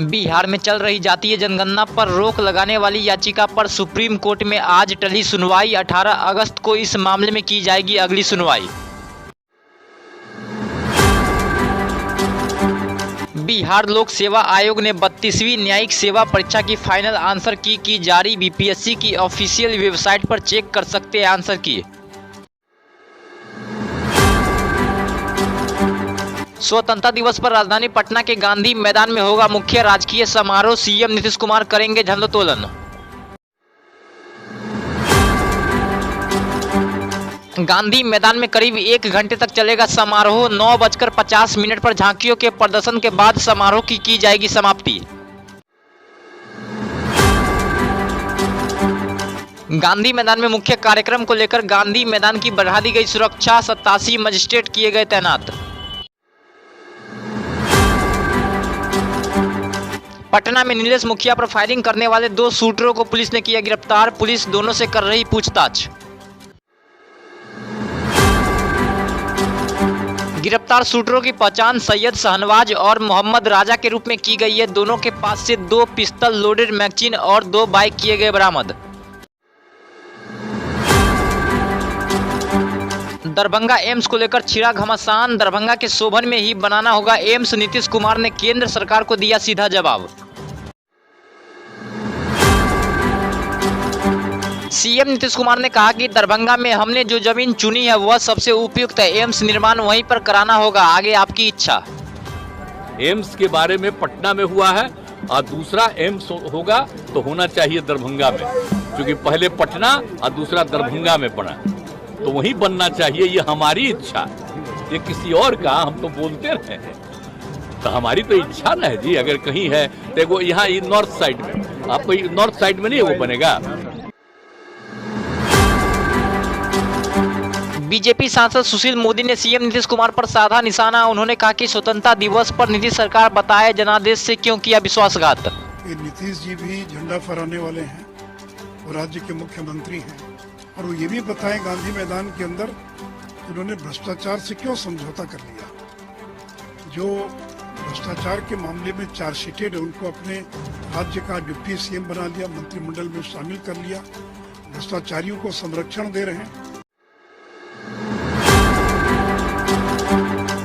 बिहार में चल रही जातीय जनगणना पर रोक लगाने वाली याचिका पर सुप्रीम कोर्ट में आज टली सुनवाई। 18 अगस्त को इस मामले में की जाएगी अगली सुनवाई। बिहार लोक सेवा आयोग ने 32वीं न्यायिक सेवा परीक्षा की फाइनल आंसर की जारी। बीपीएससी की ऑफिशियल वेबसाइट पर चेक कर सकते हैं आंसर की। स्वतंत्रता दिवस पर राजधानी पटना के गांधी मैदान में होगा मुख्य राजकीय समारोह। सीएम नीतीश कुमार करेंगे झंडोत्तोलन। गांधी मैदान में करीब 1 घंटे तक चलेगा समारोह। 9:50 पर झांकियों के प्रदर्शन के बाद समारोह की जाएगी समाप्ति। गांधी मैदान में मुख्य कार्यक्रम को लेकर गांधी मैदान की बढ़ा दी गई सुरक्षा। 87 मजिस्ट्रेट किए गए तैनात। पटना में नीलेश मुखिया पर फायरिंग करने वाले 2 शूटरों को पुलिस ने किया गिरफ्तार। पुलिस दोनों से कर रही पूछताछ। गिरफ्तार शूटरों की पहचान सैयद शहनवाज और मोहम्मद राजा के रूप में की गई है। दोनों के पास से 2 पिस्टल, लोडेड मैगजीन और 2 बाइक किए गए बरामद। दरभंगा एम्स को लेकर छिड़ा घमासान। दरभंगा के शोभन में ही बनाना होगा एम्स। नीतीश कुमार ने केंद्र सरकार को दिया सीधा जवाब। सीएम नीतीश कुमार ने कहा कि दरभंगा में हमने जो जमीन चुनी है वह सबसे उपयुक्त है। एम्स निर्माण वहीं पर कराना होगा, आगे आपकी इच्छा। एम्स के बारे में पटना में हुआ है और दूसरा एम्स होगा तो होना चाहिए दरभंगा में, क्योंकि पहले पटना और दूसरा दरभंगा में पड़ा, तो वहीं बनना चाहिए। ये हमारी इच्छा, ये किसी और का हम तो बोलते रहे हैं, तो हमारी तो इच्छा न है जी। अगर कहीं है तो यहाँ नॉर्थ साइड में, आपको नॉर्थ साइड में नहीं वो बनेगा। बीजेपी सांसद सुशील मोदी ने सीएम नीतीश कुमार पर साधा निशाना। उन्होंने कहा कि स्वतंत्रता दिवस पर नीतीश सरकार बताए जनादेश से क्यों किया विश्वासघात। नीतीश जी भी झंडा फहराने वाले हैं, वो राज्य के मुख्यमंत्री हैं, और वो ये भी बताएं गांधी मैदान के अंदर उन्होंने भ्रष्टाचार से क्यों समझौता कर लिया। जो भ्रष्टाचार के मामले में चार्जशीटेड है उनको अपने राज्य का डिप्टी सीएम बना लिया, मंत्रिमंडल में शामिल कर लिया, भ्रष्टाचारियों को संरक्षण दे रहे हैं।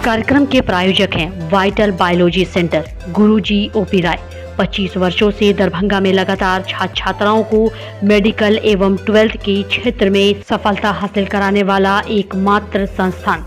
कार्यक्रम के प्रायोजक हैं वाइटल बायोलॉजी सेंटर, गुरुजी ओपी राय। 25 वर्षों से दरभंगा में लगातार छात्र छात्राओं को मेडिकल एवं 12th के क्षेत्र में सफलता हासिल कराने वाला एकमात्र संस्थान।